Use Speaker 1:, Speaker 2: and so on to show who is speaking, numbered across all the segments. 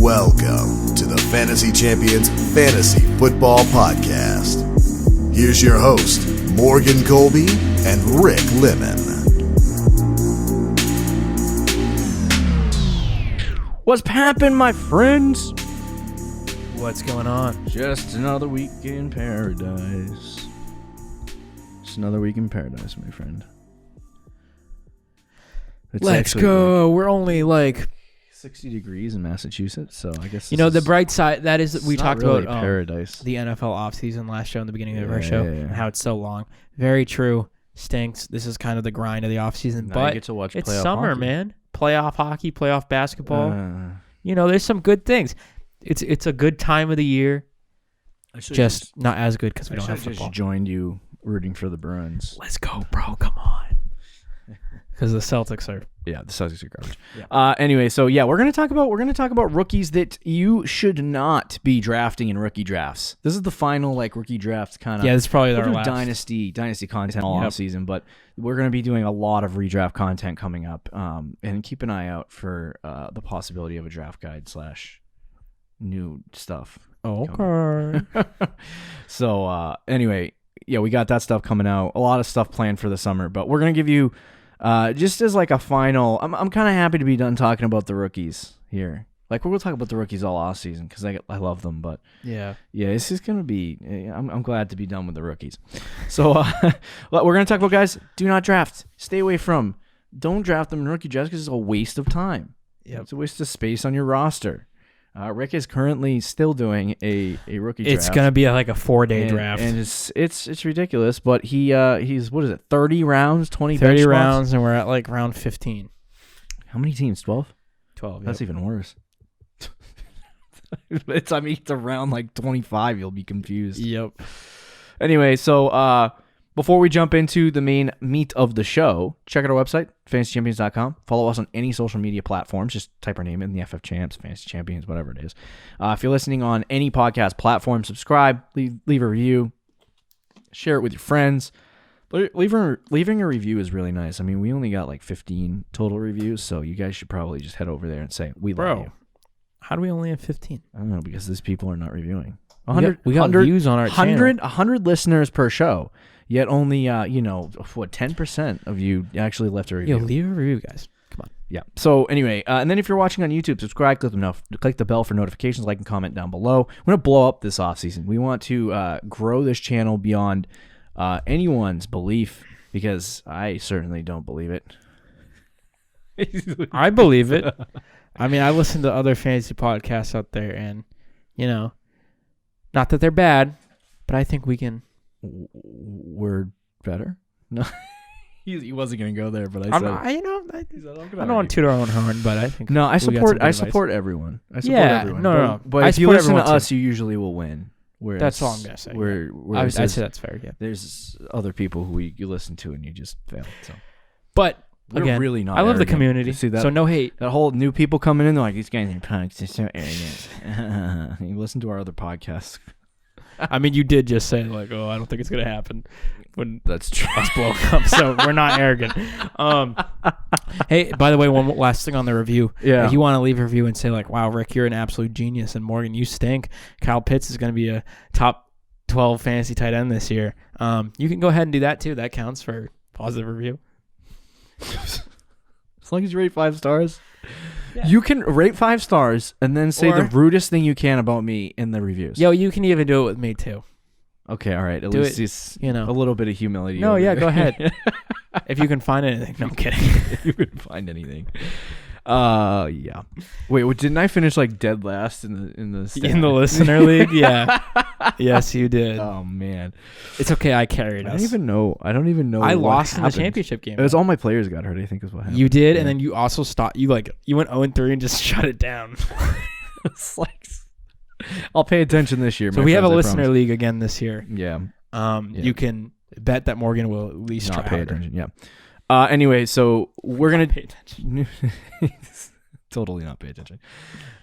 Speaker 1: Welcome to the Fantasy Champions Fantasy Football Podcast. Here's your host, Morgan Colby and Rick Lemon.
Speaker 2: What's poppin', my friends?
Speaker 3: What's going on?
Speaker 2: Just another week in paradise. Just another week in paradise, my friend.
Speaker 3: Let's go. We're only like
Speaker 2: 60 degrees in Massachusetts, so I guess
Speaker 3: the bright side that is we talked
Speaker 2: really
Speaker 3: about
Speaker 2: paradise.
Speaker 3: The NFL offseason last show in the beginning of our show and how it's so long. Very true. Stinks. This is kind of the grind of the offseason,
Speaker 2: Now
Speaker 3: but
Speaker 2: you get to watch
Speaker 3: it's
Speaker 2: playoff
Speaker 3: summer,
Speaker 2: hockey.
Speaker 3: man. Playoff hockey, playoff basketball. There's some good things. It's a good time of the year. Just not as good because we don't have football.
Speaker 2: Just joined you rooting for the Bruins.
Speaker 3: Let's go, bro. Come on. Because the Celtics are
Speaker 2: the Celtics are garbage.
Speaker 3: Yeah.
Speaker 2: Anyway, so yeah, we're gonna talk about rookies that you should not be drafting in rookie drafts. This is the final rookie draft kind of.
Speaker 3: Yeah, this is probably our last
Speaker 2: dynasty content all off season, but we're gonna be doing a lot of redraft content coming up. And keep an eye out for the possibility of a draft guide / new stuff.
Speaker 3: Okay.
Speaker 2: So anyway, yeah, we got that stuff coming out. A lot of stuff planned for the summer, but we're gonna give you. Just as a final, I'm kind of happy to be done talking about the rookies here. We're going to talk about the rookies all off season because I love them. But yeah, it's just going to be. I'm glad to be done with the rookies. So we're going to talk about guys. Do not draft. Stay away from. Don't draft them in rookie drafts because it's a waste of time.
Speaker 3: Yep.
Speaker 2: It's a waste of space on your roster. Rick is currently still doing a rookie draft.
Speaker 3: It's gonna be a 4-day draft,
Speaker 2: and it's ridiculous. But he's what is it? 30 rounds,
Speaker 3: 30 rounds, and we're at round 15.
Speaker 2: How many teams? 12.
Speaker 3: 12.
Speaker 2: That's even worse. It's around 25. You'll be confused.
Speaker 3: Yep.
Speaker 2: Anyway, so before we jump into the main meat of the show, check out our website, fantasychampions.com. Follow us on any social media platforms. Just type our name in, the FF Champs, Fantasy Champions, whatever it is. If you're listening on any podcast platform, subscribe, leave a review, share it with your friends. Leaving a review is really nice. I mean, we only got 15 total reviews, so you guys should probably just head over there and say, we love you.
Speaker 3: How do we only have 15?
Speaker 2: I don't know, because these people are not reviewing.
Speaker 3: We got views on our channel.
Speaker 2: 100 listeners per show. Yet only, 10% of you actually left a review.
Speaker 3: Yeah, leave a review, guys. Come on.
Speaker 2: Yeah. So anyway, and then if you're watching on YouTube, subscribe, click the bell for notifications, and comment down below. We're going to blow up this offseason. We want to grow this channel beyond anyone's belief, because I certainly don't believe it.
Speaker 3: I believe it. I mean, I listen to other fantasy podcasts out there, and, not that they're bad, but I think we can...
Speaker 2: We're better? No, he wasn't gonna go there, but I said.
Speaker 3: I don't want to toot our own horn, but I think
Speaker 2: no. I support everyone.
Speaker 3: Everyone. No.
Speaker 2: But if you listen to us, you usually will win. Whereas
Speaker 3: that's all I'm gonna say.
Speaker 2: I'd
Speaker 3: say that's fair. Yeah.
Speaker 2: There's other people who you listen to and you just fail. So,
Speaker 3: but
Speaker 2: we're
Speaker 3: again,
Speaker 2: really not.
Speaker 3: I love
Speaker 2: arrogant.
Speaker 3: The community.
Speaker 2: See that?
Speaker 3: So no hate.
Speaker 2: That whole new people coming in, they're like, these guys are punks. They're so arrogant. You listen to our other podcasts.
Speaker 3: I mean, you did just say I don't think it's gonna happen when
Speaker 2: that's true.
Speaker 3: Us blowing up. So we're not arrogant. Hey, by the way, one last thing on the review.
Speaker 2: Yeah.
Speaker 3: If you want to leave a review and say wow, Rick, you're an absolute genius, and Morgan, you stink. Kyle Pitts is gonna be a top 12 fantasy tight end this year. You can go ahead and do that too. That counts for positive review.
Speaker 2: As long as you rate 5 stars.
Speaker 3: Yeah.
Speaker 2: You can rate 5 stars and then say the rudest thing you can about me in the reviews.
Speaker 3: Yo, you can even do it with me too.
Speaker 2: Okay, all right. At least it's a little bit of humility.
Speaker 3: No, yeah, go ahead. If you can find anything. No, I'm kidding.
Speaker 2: If you can find anything. Yeah. Wait, didn't I finish dead last in the
Speaker 3: listener league? Yeah. Yes, you did.
Speaker 2: Oh man,
Speaker 3: it's okay. I carried us.
Speaker 2: I don't even know.
Speaker 3: I lost in the championship game.
Speaker 2: It was all my players got hurt. I think is what happened.
Speaker 3: You did, and then you also stopped. You went 0-3 and just shut it down.
Speaker 2: It's I'll pay attention this year.
Speaker 3: So we have a listener league again this year.
Speaker 2: Yeah.
Speaker 3: You can bet that Morgan will at least
Speaker 2: not
Speaker 3: try
Speaker 2: pay
Speaker 3: harder.
Speaker 2: attention. Yeah. Anyway, so we're gonna
Speaker 3: pay attention.
Speaker 2: Totally not pay attention.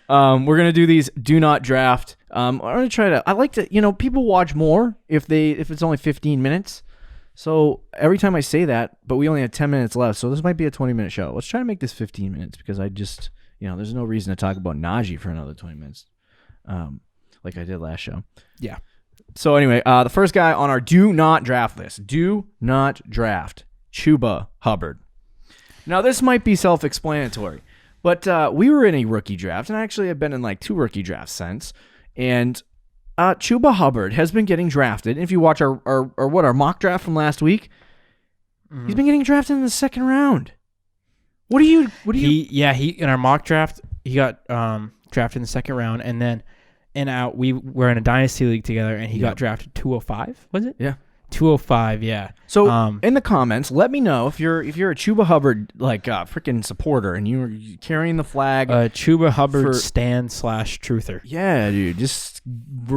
Speaker 2: We're gonna do these do not draft. I'm gonna try to. I like to. People watch more if it's only 15 minutes. So every time I say that, but we only have 10 minutes left, so this might be a 20-minute show. Let's try to make this 15 minutes because there's no reason to talk about Najee for another 20 minutes, like I did last show.
Speaker 3: Yeah.
Speaker 2: So anyway, the first guy on our do not draft list, Chuba Hubbard. Now, this might be self-explanatory, but we were in a rookie draft, and actually I've been in like 2 rookie drafts since, and Chuba Hubbard has been getting drafted. And if you watch our mock draft from last week, he's been getting drafted in the 2nd round. What do you?
Speaker 3: He in our mock draft, he got drafted in the 2nd round, and then we were in a dynasty league together, and he got drafted 205. Was it?
Speaker 2: Yeah.
Speaker 3: 205, yeah.
Speaker 2: So in the comments, let me know if you're a Chuba Hubbard freaking supporter and you're carrying the flag.
Speaker 3: Chuba Hubbard stan/truther.
Speaker 2: Yeah, dude. Just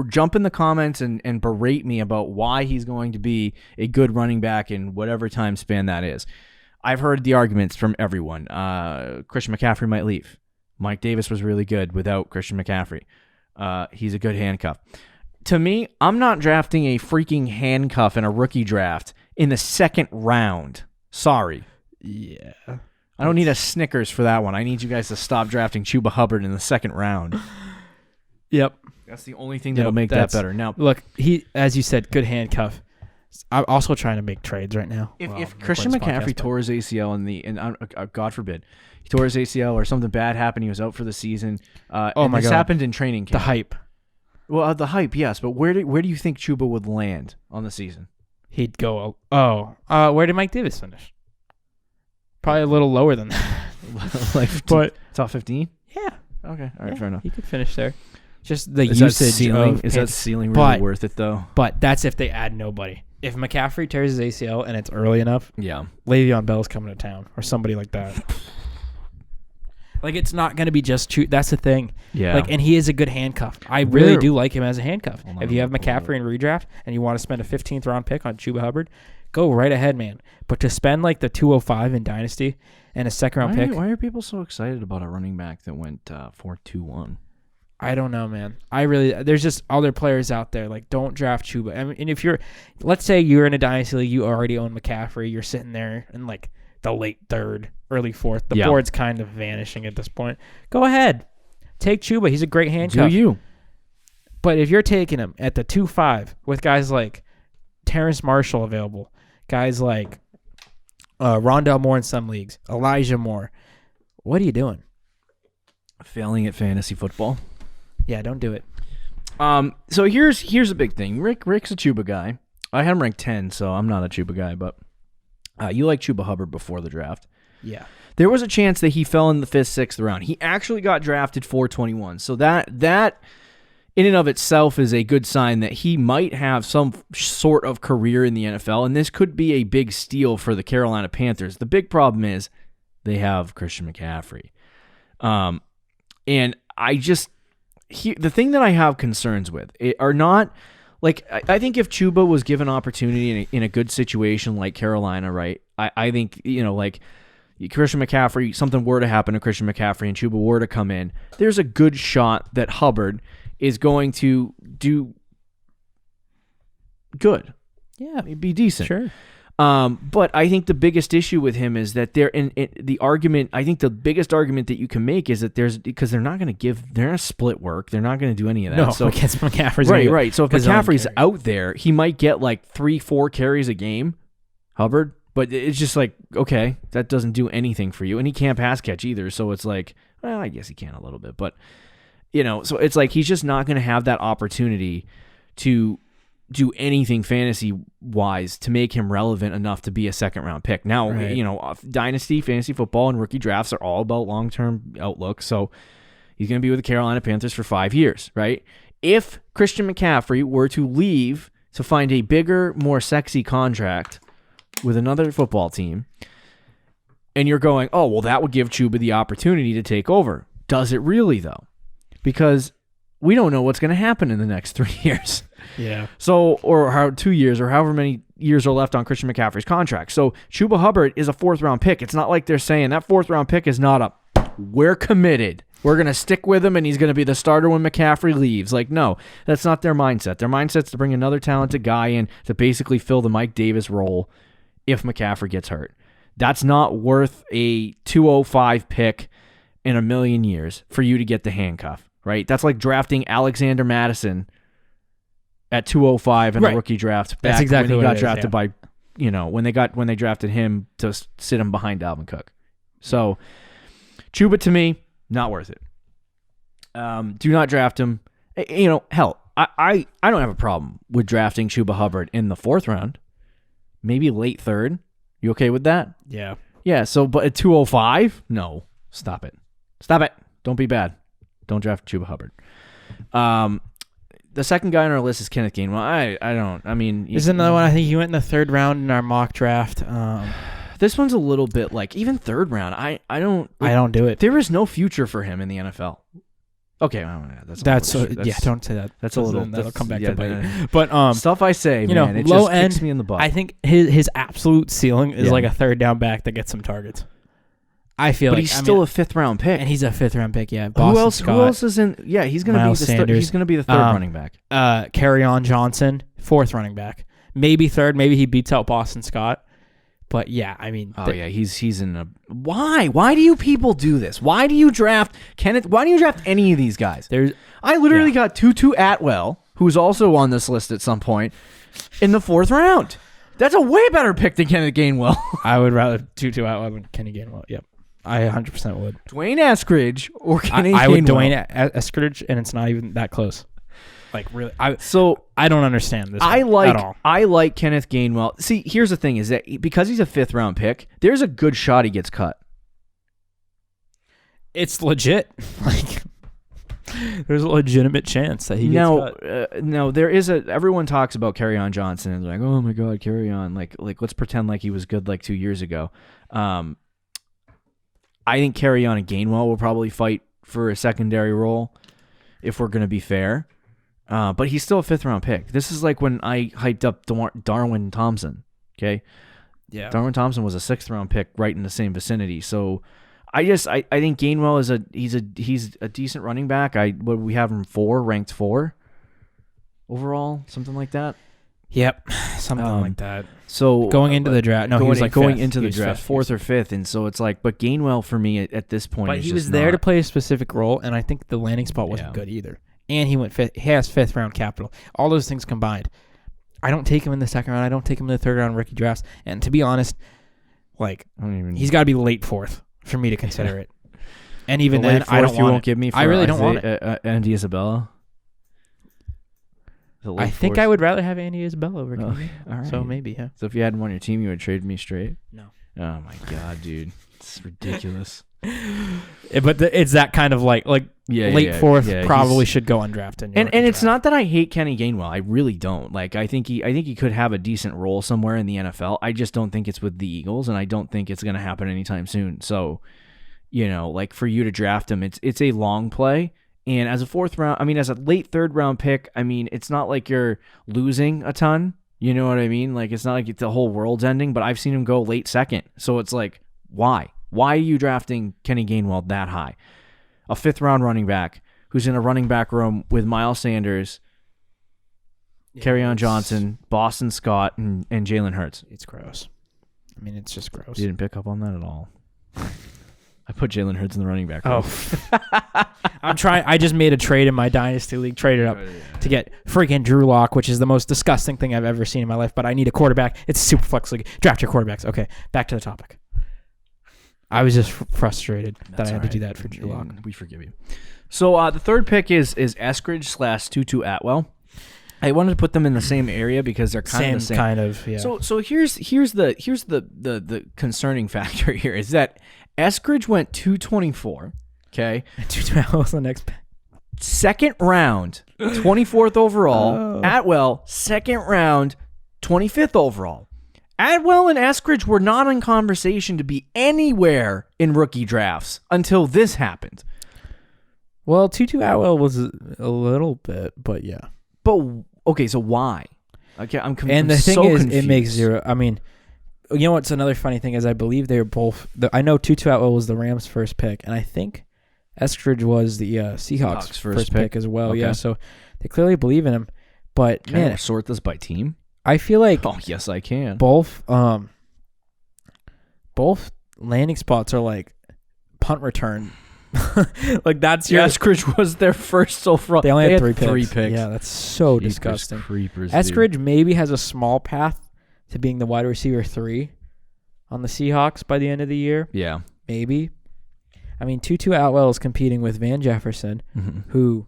Speaker 2: jump in the comments and berate me about why he's going to be a good running back in whatever time span that is. I've heard the arguments from everyone. Christian McCaffrey might leave. Mike Davis was really good without Christian McCaffrey. He's a good handcuff. To me, I'm not drafting a freaking handcuff in a rookie draft in the 2nd round. Sorry.
Speaker 3: Yeah.
Speaker 2: I don't need a Snickers for that one. I need you guys to stop drafting Chuba Hubbard in the 2nd round.
Speaker 3: Yep.
Speaker 2: That's the only thing that'll make that better. Now,
Speaker 3: look, he, as you said, good handcuff. I'm also trying to make trades right now.
Speaker 2: If Christian McCaffrey tore his ACL and God forbid, he tore his ACL or something bad happened, he was out for the season. This happened in training camp.
Speaker 3: The hype.
Speaker 2: Well, the hype, yes, but where do you think Chuba would land on the season?
Speaker 3: He'd go. Where did Mike Davis finish? Probably a little lower than that.
Speaker 2: But top 15?
Speaker 3: Yeah.
Speaker 2: Okay. All right. Fair enough.
Speaker 3: He could finish there. Just the
Speaker 2: usage
Speaker 3: ceiling.
Speaker 2: Is that ceiling really worth it though?
Speaker 3: But that's if they add nobody. If McCaffrey tears his ACL and it's early enough,
Speaker 2: yeah,
Speaker 3: Le'Veon Bell's coming to town or somebody like that. It's not going to be just true. That's the thing.
Speaker 2: Yeah.
Speaker 3: And he is a good handcuff. I really do like him as a handcuff. If you have McCaffrey in redraft and you want to spend a 15th round pick on Chuba Hubbard, go right ahead, man. But to spend the 205 in Dynasty and a 2nd round pick.
Speaker 2: Why are people so excited about a running back that went 4-2-1?
Speaker 3: I don't know, man. There's just other players out there. Don't draft Chuba. I mean, and let's say you're in a Dynasty league, you already own McCaffrey, you're sitting there in the late 3rd, early 4th. The board's kind of vanishing at this point. Go ahead. Take Chuba. He's a great handcuff.
Speaker 2: Do you?
Speaker 3: But if you're taking him at the 2-5 with guys like Terrence Marshall available, guys like Rondell Moore in some leagues, Elijah Moore, what are you doing?
Speaker 2: Failing at fantasy football.
Speaker 3: Yeah, don't do it.
Speaker 2: So here's a big thing. Rick's a Chuba guy. I had him ranked 10, so I'm not a Chuba guy, but you like Chuba Hubbard before the draft.
Speaker 3: Yeah.
Speaker 2: There was a chance that he fell in the 5th, 6th round. He actually got drafted 421. So that in and of itself is a good sign that he might have some sort of career in the NFL, and this could be a big steal for the Carolina Panthers. The big problem is they have Christian McCaffrey. And the thing that I have concerns with are not I think if Chuba was given opportunity in a good situation like Carolina, right? I think Christian McCaffrey, something were to happen to Christian McCaffrey and Chuba were to come in, there's a good shot that Hubbard is going to do good.
Speaker 3: Yeah,
Speaker 2: be decent.
Speaker 3: Sure.
Speaker 2: But I think the biggest issue with him is that the argument. I think the biggest argument that you can make is that because they're not going to split work. They're not going to do any of that.
Speaker 3: No,
Speaker 2: so
Speaker 3: against McCaffrey's
Speaker 2: right. So if McCaffrey's out there, he might get 3-4 carries a game, Hubbard. But it's just okay, that doesn't do anything for you, and he can't pass catch either. So it's well, I guess he can a little bit, but so it's he's just not going to have that opportunity to do anything fantasy-wise to make him relevant enough to be a 2nd round pick. Now, right. Dynasty, fantasy football, and rookie drafts are all about long-term outlook, so he's going to be with the Carolina Panthers for 5 years, right? If Christian McCaffrey were to leave to find a bigger, more sexy contract with another football team, and you're going, oh, well, that would give Chuba the opportunity to take over. Does it really, though? Because we don't know what's going to happen in the next 3 years.
Speaker 3: Yeah. So,
Speaker 2: or 2 years, or however many years are left on Christian McCaffrey's contract. So Chuba Hubbard is a 4th round pick. It's not like they're saying that 4th round pick is not we're committed. We're going to stick with him and he's going to be the starter when McCaffrey leaves. No, that's not their mindset. Their mindset's to bring another talented guy in to basically fill the Mike Davis role if McCaffrey gets hurt. That's not worth a 205 pick in a million years for you to get the handcuff, right? That's like drafting Alexander Madison at 205 in a rookie draft. Back
Speaker 3: That's exactly
Speaker 2: when he
Speaker 3: what
Speaker 2: got drafted by, when they drafted him to sit him behind Dalvin Cook. So Chuba to me, not worth it. Do not draft him. Hell, I don't have a problem with drafting Chuba Hubbard in the 4th round, maybe late 3rd. You okay with that?
Speaker 3: Yeah.
Speaker 2: Yeah. So, but at 205, no, stop it. Don't be bad. Don't draft Chuba Hubbard. The second guy on our list is Kenneth Gainwell.
Speaker 3: There's another one. I think he went in the 3rd round in our mock draft.
Speaker 2: This one's a little bit like even 3rd round. I don't
Speaker 3: do it.
Speaker 2: There is no future for him in the NFL. Okay,
Speaker 3: don't say that.
Speaker 2: That's a little.
Speaker 3: That'll come back to bite. But
Speaker 2: stuff I say, man, it
Speaker 3: low
Speaker 2: just
Speaker 3: end,
Speaker 2: kicks me in the butt.
Speaker 3: I think his absolute ceiling is like a 3rd down back that gets some targets. I feel,
Speaker 2: but he's still a 5th round pick,
Speaker 3: and he's a 5th round pick. Yeah.
Speaker 2: Boston
Speaker 3: Who else?
Speaker 2: Scott, who else is in? Yeah, he's gonna be he's gonna be the 3rd running back.
Speaker 3: Kerryon Johnson, 4th running back. Maybe 3rd. Maybe he beats out Boston Scott. But yeah, I mean,
Speaker 2: he's in a. Why? Why do you people do this? Why do you draft Kenneth? Why do you draft any of these guys? I literally got Tutu Atwell, who's also on this list at some point, in the 4th round. That's a way better pick than Kenneth Gainwell.
Speaker 3: I would rather Tutu Atwell than Kenny Gainwell. Yep, I 100% would.
Speaker 2: Dwayne Eskridge or Kenny Gainwell.
Speaker 3: I would Dwayne Eskridge, and it's not even that close. Like really, I don't understand this at all.
Speaker 2: I like Kenneth Gainwell. See, here's the thing: is that because he's a 5th round pick, there's a good shot he gets cut.
Speaker 3: It's legit. Like there's a legitimate chance that he gets cut.
Speaker 2: No, there is a. Everyone talks about Kerryon Johnson and they're like, oh my god, Kerryon. Like let's pretend like he was good like 2 years ago. I think Kerryon and Gainwell will probably fight for a secondary role if we're going to be fair. But he's still a 5th round pick. This is like when I hyped up Darwin Thompson. Okay,
Speaker 3: yeah,
Speaker 2: Darwin Thompson was a 6th round pick, right in the same vicinity. So I think Gainwell is he's a decent running back. We have him ranked 4 overall, something like that.
Speaker 3: Yep, something like that.
Speaker 2: So
Speaker 3: going into the draft,
Speaker 2: he was like going
Speaker 3: 5th.
Speaker 2: into the draft, 4th or 5th, and so it's like, but Gainwell for me at this point,
Speaker 3: but he was there to play a specific role, and I think the landing spot wasn't good either. And he went 5th. He has 5th round capital. All those things combined, I don't take him in the 2nd round. I don't take him in the 3rd round rookie drafts. And to be honest, he's got to be late 4th for me to consider it. And even then, I don't.
Speaker 2: You won't give me.
Speaker 3: I really don't want it.
Speaker 2: Andy Isabella.
Speaker 3: I think I would rather have Andy Isabella over him.
Speaker 2: All right.
Speaker 3: So maybe, yeah.
Speaker 2: So if you had him on your team, you would trade me straight?
Speaker 3: No.
Speaker 2: Oh my god, dude, it's ridiculous.
Speaker 3: But it's that kind of late 4th probably should go undrafted.
Speaker 2: And it's not that I hate Kenny Gainwell. I really don't. Like I think he could have a decent role somewhere in the NFL. I just don't think it's with the Eagles, and I don't think it's going to happen anytime soon. So, like for you to draft him, it's a long play. And as a 4th round, as a late 3rd round pick, it's not like you're losing a ton. You know what I mean? Like it's not like the whole world's ending. But I've seen him go late 2nd, so it's like why? Why are you drafting Kenny Gainwell that high? A 5th round running back who's in a running back room with Miles Sanders, Kerryon Johnson, Boston Scott, and Jalen Hurts.
Speaker 3: It's gross. It's just gross.
Speaker 2: You didn't pick up on that at all. I put Jalen Hurts in the running back room.
Speaker 3: I'm trying. I just made a trade in my Dynasty League, traded up to get freaking Drew Lock, which is the most disgusting thing I've ever seen in my life, but I need a quarterback. It's a super flex league. Draft your quarterbacks. Okay, back to the topic. I was just frustrated that I had to do that for Drew Lock.
Speaker 2: We forgive you. So the 3rd pick is Eskridge / Tutu Atwell. I wanted to put them in the same area because they're kind of the same.
Speaker 3: Kind of, yeah.
Speaker 2: So here's the concerning factor here is that Eskridge went 224. Okay,
Speaker 3: Tutu Atwell's the next pick.
Speaker 2: 2nd round, 24th overall. Atwell 2nd round, 25th overall. Atwell and Eskridge were not in conversation to be anywhere in rookie drafts until this happened.
Speaker 3: Well, Tutu Atwell was a little bit, but yeah.
Speaker 2: But okay, so why? Okay, I'm confused.
Speaker 3: And the thing is, it makes zero. You know what's another funny thing is I believe they were both. I know Tutu Atwell was the Rams' first pick, and I think Eskridge was the Seahawks' first pick as well. Okay. Yeah, so they clearly believe in him. But
Speaker 2: can I sort this by team?
Speaker 3: I feel like
Speaker 2: yes, I can.
Speaker 3: Both landing spots are like punt return Like that's your.
Speaker 2: Eskridge was their first overall.
Speaker 3: They only had
Speaker 2: three
Speaker 3: three
Speaker 2: picks.
Speaker 3: picks. Yeah, that's so
Speaker 2: Jeepers
Speaker 3: disgusting.
Speaker 2: Creepers,
Speaker 3: Eskridge
Speaker 2: dude.
Speaker 3: maybe has a small path to being the wide receiver 3 on the Seahawks by the end of the year.
Speaker 2: Yeah.
Speaker 3: Maybe. I mean, Tutu Atwell is competing with Van Jefferson, who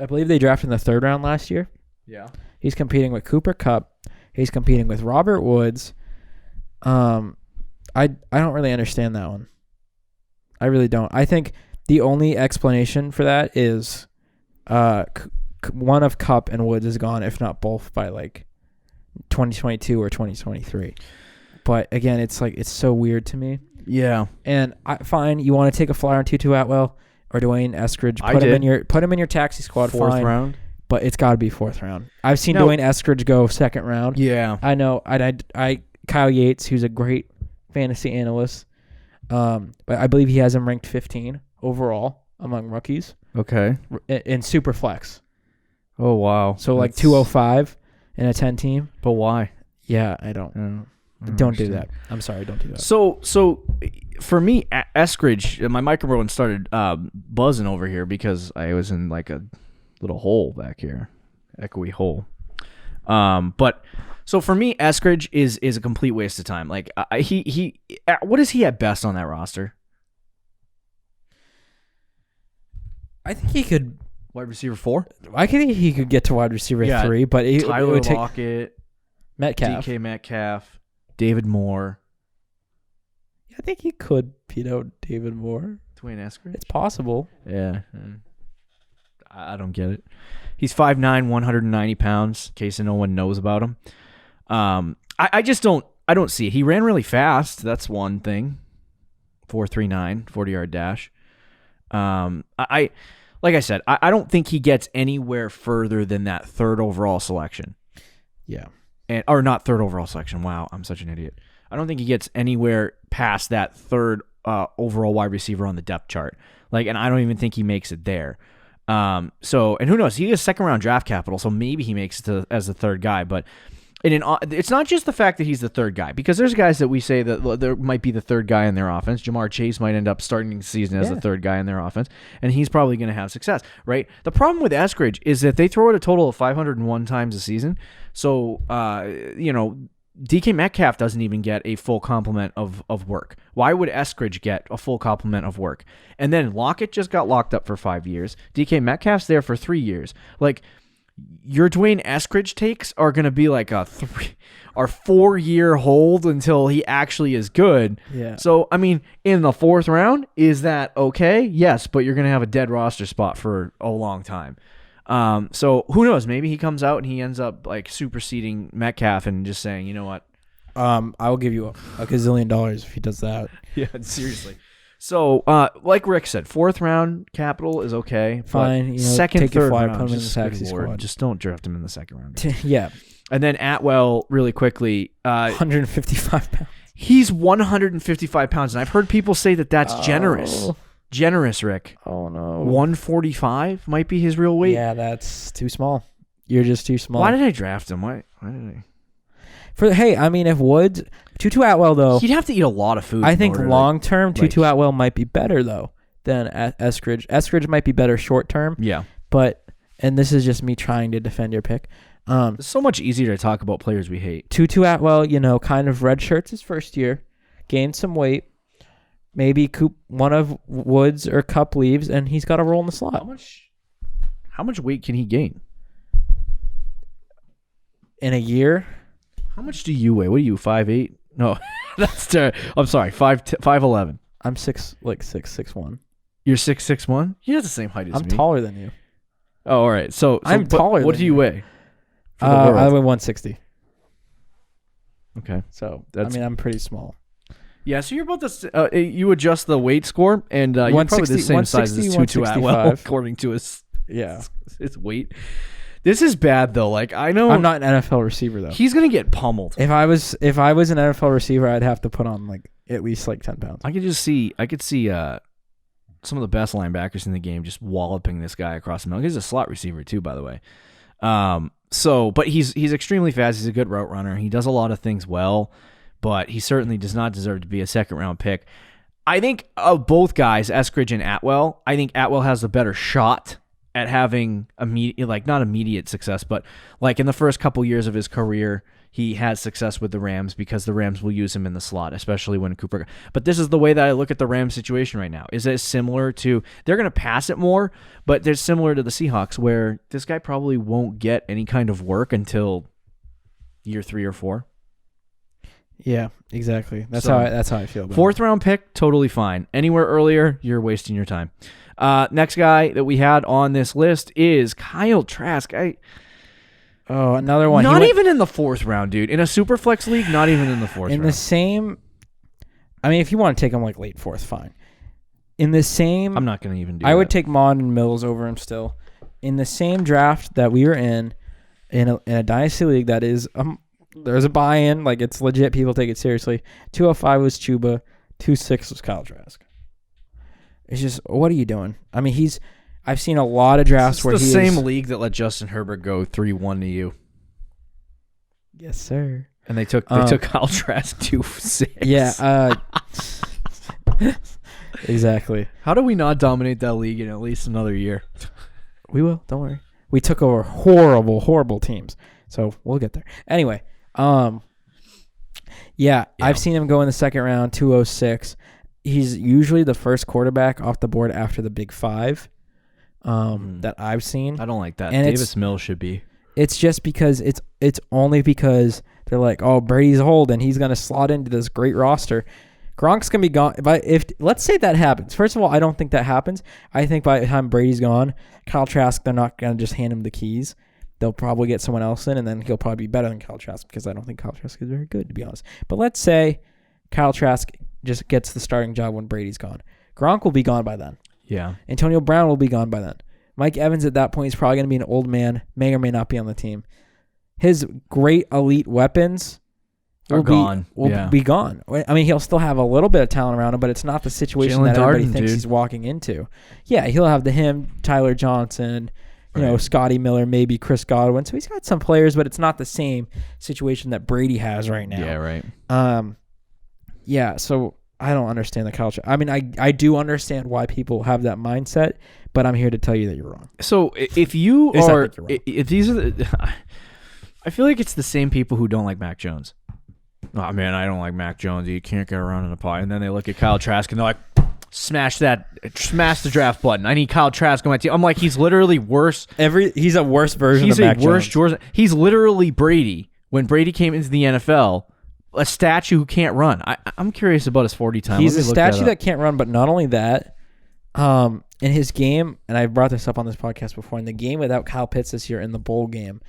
Speaker 3: I believe they drafted in the 3rd round last year.
Speaker 2: Yeah.
Speaker 3: He's competing with Cooper Kupp. He's competing with Robert Woods. I don't really understand that one. I really don't. I think the only explanation for that is one of Kupp and Woods is gone, if not both, by like 2022 or 2023. But again, it's so weird to me.
Speaker 2: Yeah.
Speaker 3: And fine, you want to take a flyer on Tutu Atwell or Dwayne Eskridge? Put him in your taxi squad.
Speaker 2: 4th round.
Speaker 3: But it's got to be 4th round. I've seen
Speaker 2: No.
Speaker 3: Dwayne Eskridge go 2nd round.
Speaker 2: Yeah.
Speaker 3: I know. I Kyle Yates, who's a great fantasy analyst, but I believe he has him ranked 15 overall among rookies
Speaker 2: Okay.
Speaker 3: in super flex.
Speaker 2: Oh wow.
Speaker 3: So like 205 in a 10 team.
Speaker 2: But why?
Speaker 3: Yeah, I don't. Don't do
Speaker 2: understand.
Speaker 3: that. I'm sorry, don't do that.
Speaker 2: So for me, Eskridge, my microphone started buzzing over here because I was in like a little hole back here, echoey hole. But so for me, Eskridge is a complete waste of time. Like he what is he at best on that roster?
Speaker 3: I think he could.
Speaker 2: Wide receiver 4.
Speaker 3: I think he could get to wide receiver 3, but it
Speaker 2: Tyler
Speaker 3: would take
Speaker 2: Lockett,
Speaker 3: Metcalf.
Speaker 2: DK Metcalf, David Moore,
Speaker 3: I think he could beat out David Moore.
Speaker 2: Dwayne Eskridge.
Speaker 3: It's possible.
Speaker 2: Yeah. I don't get it. He's 5'9", 190 pounds, in case no one knows about him. I just don't see it. He ran really fast. That's one thing. 4.39, 40-yard dash. Like I said, I don't think he gets anywhere further than that 3rd overall selection.
Speaker 3: Yeah.
Speaker 2: Or not 3rd overall selection. Wow, I'm such an idiot. I don't think he gets anywhere past that 3rd overall wide receiver on the depth chart. And I don't even think he makes it there. And who knows? He has 2nd round draft capital, so maybe he makes it as the 3rd guy. But it's not just the fact that he's the 3rd guy, because there's guys that we say that there might be the 3rd guy in their offense. Jamar Chase might end up starting the season as the 3rd guy in their offense, and he's probably going to have success, right? The problem with Eskridge is that they throw it a total of 501 times a season. So, DK Metcalf doesn't even get a full complement of work. Why would Eskridge get a full complement of work? And then Lockett just got locked up for 5 years. DK Metcalf's there for 3 years. Your Dwayne Eskridge takes are going to be like a 4-year hold until he actually is good.
Speaker 3: Yeah.
Speaker 2: So, I mean, in the 4th round, is that okay? Yes, but you're going to have a dead roster spot for a long time. So who knows? Maybe he comes out and he ends up superseding Metcalf and just saying, you know what?
Speaker 3: I will give you a gazillion dollars if he does that.
Speaker 2: Yeah, seriously. So, like Rick said, 4th round capital is okay.
Speaker 3: Fine.
Speaker 2: 2nd,
Speaker 3: take your
Speaker 2: 3rd
Speaker 3: flyer,
Speaker 2: round,
Speaker 3: put him in the
Speaker 2: just
Speaker 3: taxi
Speaker 2: good Lord,
Speaker 3: squad.
Speaker 2: just don't draft him in the 2nd round.
Speaker 3: Yeah.
Speaker 2: And then Atwell, really quickly,
Speaker 3: 155 pounds.
Speaker 2: he's 155 pounds, and I've heard people say that that's generous. Generous, Rick.
Speaker 3: Oh, no.
Speaker 2: 145 might be his real weight.
Speaker 3: Yeah, that's too small. You're just too small.
Speaker 2: Why did I draft him? Why did I?
Speaker 3: If Woods, Tutu Atwell though,
Speaker 2: He'd have to eat a lot of food.
Speaker 3: I think long term Tutu
Speaker 2: like-
Speaker 3: Atwell might be better though than Eskridge. Eskridge might be better short term.
Speaker 2: Yeah.
Speaker 3: And this is just me trying to defend your pick.
Speaker 2: It's so much easier to talk about players we hate.
Speaker 3: Tutu Atwell, kind of red shirts his first year, gained some weight. Maybe one of Woods or Kupp leaves, and he's got a role in the slot.
Speaker 2: How much weight can he gain?
Speaker 3: In a year?
Speaker 2: How much do you weigh? What are you, 5'8"? No, that's terrible. I'm sorry, 5'11".
Speaker 3: I'm 6'1".
Speaker 2: You're 6'1"? You're the same height as me.
Speaker 3: I'm taller than you.
Speaker 2: Oh, all right. So
Speaker 3: I'm taller
Speaker 2: What
Speaker 3: than
Speaker 2: do you
Speaker 3: you.
Speaker 2: weigh?
Speaker 3: I weigh 160.
Speaker 2: Okay.
Speaker 3: So,
Speaker 2: That's-
Speaker 3: I'm pretty small.
Speaker 2: Yeah, so you're about the you adjust the weight score, and you're probably the same size as Tutu Atwell, according to his weight. This is bad though. I know
Speaker 3: I'm not an NFL receiver though.
Speaker 2: he's gonna get pummeled.
Speaker 3: If I was an NFL receiver, I'd have to put on at least 10 pounds.
Speaker 2: I could see some of the best linebackers in the game just walloping this guy across the middle. He's a slot receiver too, by the way. But he's extremely fast. He's a good route runner. He does a lot of things well, but he certainly does not deserve to be a 2nd round pick. I think of both guys, Eskridge and Atwell, I think Atwell has a better shot at having not immediate success, but like in the first couple years of his career, he has success with the Rams because the Rams will use him in the slot, especially when Cooper. But this is the way that I look at the Rams situation right now. Is it similar to, they're going to pass it more, but they're similar to the Seahawks where this guy probably won't get any kind of work until year 3 or 4.
Speaker 3: Yeah, exactly. That's how I feel about it.
Speaker 2: 4th round pick, totally fine. Anywhere earlier, you're wasting your time. Next guy that we had on this list is Kyle Trask.
Speaker 3: Another one.
Speaker 2: Not even in the 4th round, dude. In a super flex league, not even in the 4th round.
Speaker 3: In the same, I mean, if you want to take him like late 4th, fine. In the same,
Speaker 2: I'm not going to even do that.
Speaker 3: I would take Mond and Mills over him still. In the same draft that we were in a Dynasty league that is, there's a buy-in, like it's legit, people take it seriously. 205 was Chuba, 26 was Kyle Trask. It's just, what are you doing? I mean, I've seen a lot of drafts where
Speaker 2: he's the same league that let Justin Herbert go 3-1 to you.
Speaker 3: Yes, sir.
Speaker 2: And they took Kyle Trask 2-6.
Speaker 3: Yeah, exactly.
Speaker 2: How do we not dominate that league in at least another year?
Speaker 3: We will, don't worry. We took over horrible, horrible teams. So we'll get there. Anyway, yeah, I've seen him go in the 2nd round, 206. He's usually the first quarterback off the board after the big 5 that I've seen.
Speaker 2: I don't like that.
Speaker 3: And
Speaker 2: Davis Mills should be.
Speaker 3: It's just because it's only because they're like, oh, Brady's old and he's going to slot into this great roster. Gronk's going to be gone. If let's say that happens. First of all, I don't think that happens. I think by the time Brady's gone, Kyle Trask, they're not going to just hand him the keys. They'll probably get someone else in, and then he'll probably be better than Kyle Trask because I don't think Kyle Trask is very good, to be honest. But let's say Kyle Trask just gets the starting job when Brady's gone. Gronk will be gone by then.
Speaker 2: Yeah.
Speaker 3: Antonio Brown will be gone by then. Mike Evans at that point is probably going to be an old man, may or may not be on the team. His great elite weapons will be gone. I mean, he'll still have a little bit of talent around him, but it's not the situation that everybody thinks he's walking into. Yeah, he'll have Tyler Johnson, Scotty Miller, maybe Chris Godwin. So he's got some players, but it's not the same situation that Brady has right now.
Speaker 2: Yeah, right.
Speaker 3: Yeah, so I don't understand the culture. I mean, I do understand why people have that mindset, but I'm here to tell you that you're wrong.
Speaker 2: So if these are I feel like it's the same people who don't like Mac Jones. Oh, man, I don't like Mac Jones. You can't get around in a pie. And then they look at Kyle Trask and they're like, smash the draft button. I need Kyle Trask on my team. I'm like, he's literally worse. He's a worse version of Mac Jones. He's literally Brady. When Brady came into the NFL, a statue who can't run. I'm curious about his 40 time.
Speaker 3: He's a statue that can't run, but not only that, in his game, and I brought this up on this podcast before, in the game without Kyle Pitts this year in the bowl game,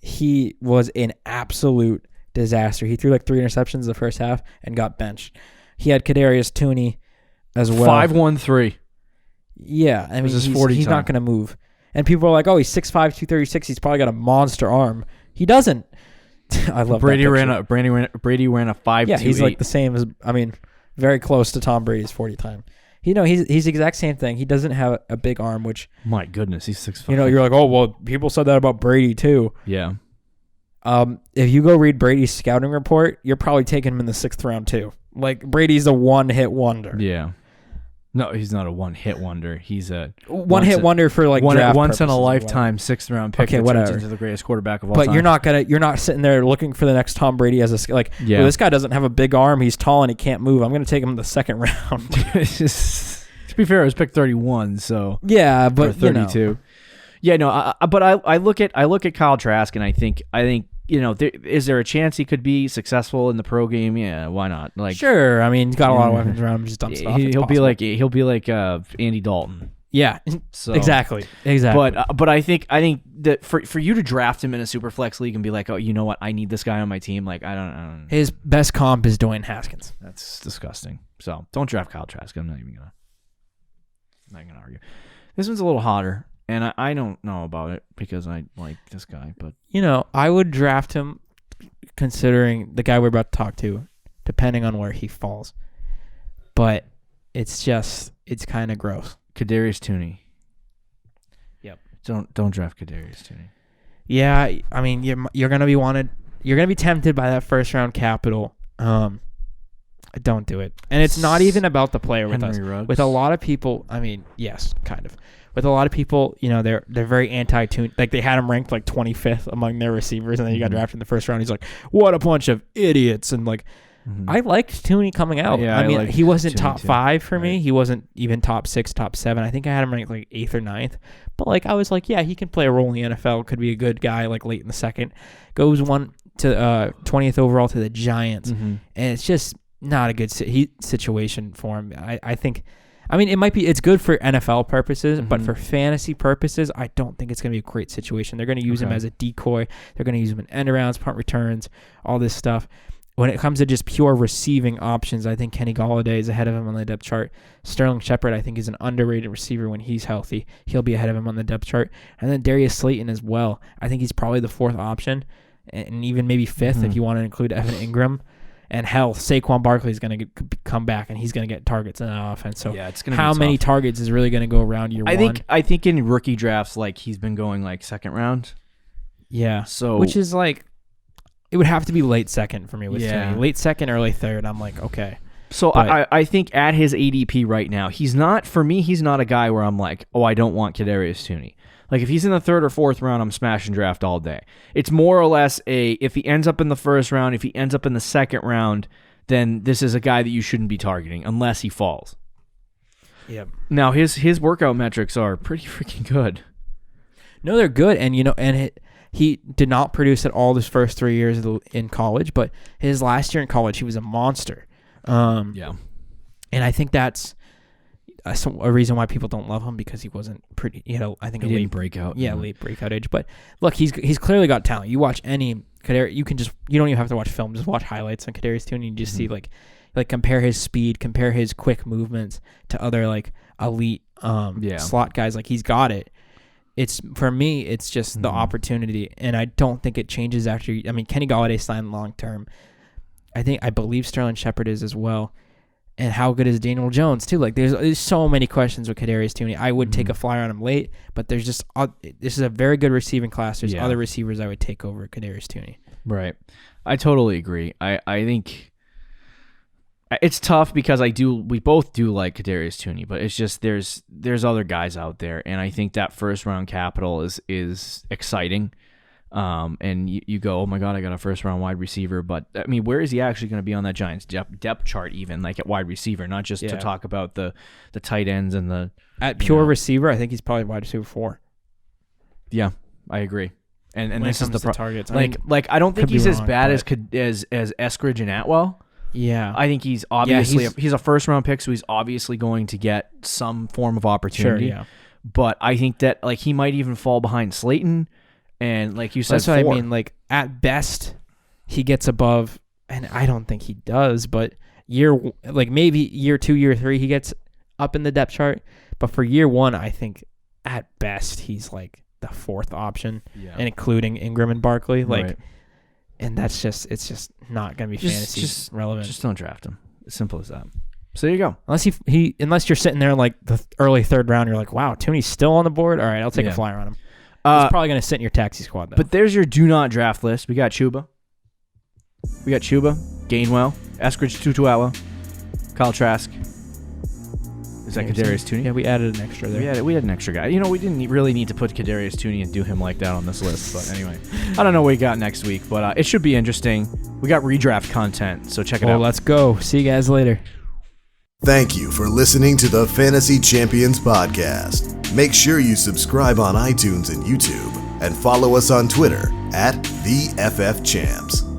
Speaker 3: he was an absolute disaster. He threw like 3 interceptions the first half and got benched. He had Kadarius Toney as well.
Speaker 2: 5'13".
Speaker 3: Yeah, I mean, he's not going to move. And people are like, oh, he's 6'5", 236. He's probably got a monster arm. He doesn't. I love
Speaker 2: Brady
Speaker 3: that
Speaker 2: ran a 5'2".
Speaker 3: Yeah, he's like the same as, I mean, very close to Tom Brady's 40 time. He's the exact same thing. He doesn't have a big arm, which,
Speaker 2: my goodness, he's 6'5".
Speaker 3: You're like, oh well, people said that about Brady too.
Speaker 2: Yeah.
Speaker 3: If you go read Brady's scouting report, you're probably taking him in the 6th round too. Like, Brady's a one-hit wonder.
Speaker 2: Yeah. No, he's not a one-hit wonder. He's a
Speaker 3: one-hit wonder for like draft
Speaker 2: once in a lifetime 6th round pick.
Speaker 3: Okay,
Speaker 2: that
Speaker 3: whatever.
Speaker 2: turns into the greatest quarterback of all time.
Speaker 3: But you're not sitting there looking for the next Tom Brady as well, this guy doesn't have a big arm. He's tall and he can't move. I'm going to take him in the 2nd round.
Speaker 2: To be fair, it was pick 31, so
Speaker 3: yeah, but
Speaker 2: 32. Yeah, no, but I look at Kyle Trask and I think is there a chance he could be successful in the pro game? Yeah, why not? Like,
Speaker 3: sure. I mean, he's got a lot of weapons around him. Just dumb stuff.
Speaker 2: He'll be like Andy Dalton.
Speaker 3: Yeah, so, exactly.
Speaker 2: But I think that for you to draft him in a super flex league and be like, oh, you know what, I need this guy on my team. Like, I don't.
Speaker 3: His best comp is Dwayne Haskins.
Speaker 2: That's disgusting. So don't draft Kyle Trask. I'm not gonna argue. This one's a little hotter. And I don't know about it because I like this guy, but
Speaker 3: I would draft him considering the guy we're about to talk to, depending on where he falls. But it's kind of gross.
Speaker 2: Kadarius Toney.
Speaker 3: Yep.
Speaker 2: Don't draft Kadarius Toney.
Speaker 3: Yeah, I mean you're gonna be tempted by that 1st round capital. Don't do it. And it's not even about the player with
Speaker 2: Henry
Speaker 3: us.
Speaker 2: Ruggs.
Speaker 3: With a lot of people, I mean, yes, kind of. With a lot of people, they're very anti-Tooney. Like, they had him ranked like 25th among their receivers, and then he got drafted in the first round. He's like, what a bunch of idiots. And like, I liked Tooney coming out.
Speaker 2: Yeah,
Speaker 3: I mean, he wasn't
Speaker 2: Tooney
Speaker 3: top
Speaker 2: too.
Speaker 3: 5 for me.
Speaker 2: Right.
Speaker 3: He wasn't even top 6, top 7. I think I had him ranked like 8th or 9th. But like, I was like, yeah, he can play a role in the NFL. Could be a good guy like late in the second. Goes 20th overall to the Giants. And it's just not a good situation for him. I think, I mean, it's good for NFL purposes, but for fantasy purposes, I don't think it's going to be a great situation. They're going to use him as a decoy. They're going to use him in end arounds, punt returns, all this stuff. When it comes to just pure receiving options, I think Kenny Golladay is ahead of him on the depth chart. Sterling Shepard, I think, is an underrated receiver when he's healthy. He'll be ahead of him on the depth chart. And then Darius Slayton as well. I think he's probably the 4th option, and even maybe 5th if you want to include Evan Ingram. And hell, Saquon Barkley is going to come back, and he's going to get targets in that offense. So
Speaker 2: yeah, it's gonna
Speaker 3: how
Speaker 2: be
Speaker 3: many
Speaker 2: tough.
Speaker 3: targets is really going to go around year one?
Speaker 2: I think in rookie drafts, like, he's been going like second round.
Speaker 3: Yeah.
Speaker 2: So
Speaker 3: which is like, it would have to be late second for me with
Speaker 2: Yeah.
Speaker 3: Tooney. Late second, early third. I'm like, okay.
Speaker 2: So
Speaker 3: But-
Speaker 2: I think at his ADP right now, he's not a guy where I'm like, oh, I don't want Kadarius Tooney. Like, if he's in the 3rd or 4th round, I'm smashing draft all day. It's more or less if he ends up in the 1st round, if he ends up in the 2nd round, then this is a guy that you shouldn't be targeting unless he falls.
Speaker 3: Yep.
Speaker 2: Now, his workout metrics are pretty freaking good.
Speaker 3: No, they're good, and he did not produce at all his first 3 years in college, but his last year in college, he was a monster.
Speaker 2: Yeah.
Speaker 3: And I think that's a reason why people don't love him, because he wasn't pretty, I think
Speaker 2: He
Speaker 3: a
Speaker 2: didn't
Speaker 3: late
Speaker 2: break out.
Speaker 3: Yeah, late breakout age. But look, he's clearly got talent. You watch any Kadarius, you don't even have to watch film, just watch highlights on Kadarius Tooney, and you just see like compare his speed, compare his quick movements to other like elite slot guys. Like, he's got it. For me, it's just the opportunity, and I don't think it changes after. I mean, Kenny Golladay signed long term. I believe Sterling Shepard is as well. And how good is Daniel Jones too? Like, there's so many questions with Kadarius Tooney. I would take a flyer on him late, but there's just this is a very good receiving class. There's other receivers I would take over Kadarius Tooney.
Speaker 2: Right. I totally agree. I think it's tough because we both do like Kadarius Tooney, but it's just there's other guys out there, and I think that 1st round capital is exciting. And you go, oh my God, I got a 1st round wide receiver, but I mean, where is he actually going to be on that Giants depth chart, even like at wide receiver, not just to talk about the tight ends and the
Speaker 3: pure receiver? I think he's probably wide receiver 4.
Speaker 2: Yeah, I agree. And
Speaker 3: When
Speaker 2: this
Speaker 3: it
Speaker 2: is the
Speaker 3: comes to targets.
Speaker 2: I don't think
Speaker 3: could be
Speaker 2: he's as
Speaker 3: wrong,
Speaker 2: bad
Speaker 3: but-
Speaker 2: as Eskridge and Atwell.
Speaker 3: Yeah,
Speaker 2: I think he's obviously
Speaker 3: he's
Speaker 2: a 1st round pick, so he's obviously going to get some form of opportunity.
Speaker 3: Sure, yeah.
Speaker 2: But I think that like he might even fall behind Slayton. And like you said,
Speaker 3: that's what I mean. Like, at best, he gets above, and I don't think he does. But maybe year 2, year 3, he gets up in the depth chart. But for year 1, I think at best he's like the 4th option, and including Ingram and Barkley. Like,
Speaker 2: Right.
Speaker 3: and it's just not gonna be fantasy relevant.
Speaker 2: Just don't draft him. As simple as that. So there you go.
Speaker 3: Unless you're sitting there like the early 3rd round, you're like, wow, Tooney's still on the board. All right, I'll take a flyer on him. He's probably going to sit in your taxi squad, though.
Speaker 2: But there's your do not draft list. We got Chuba. Gainwell, Eskridge, Tutuala, Kyle Trask. Is that Kadarius Tooney?
Speaker 3: Yeah, we added an extra there.
Speaker 2: We had an extra guy. We didn't really need to put Kadarius Tooney and do him like that on this list. But anyway, I don't know what we got next week, but it should be interesting. We got redraft content, so check it out.
Speaker 3: Let's go. See you guys later.
Speaker 1: Thank you for listening to the Fantasy Champions Podcast. Make sure you subscribe on iTunes and YouTube, and follow us on Twitter @TheFFChamps.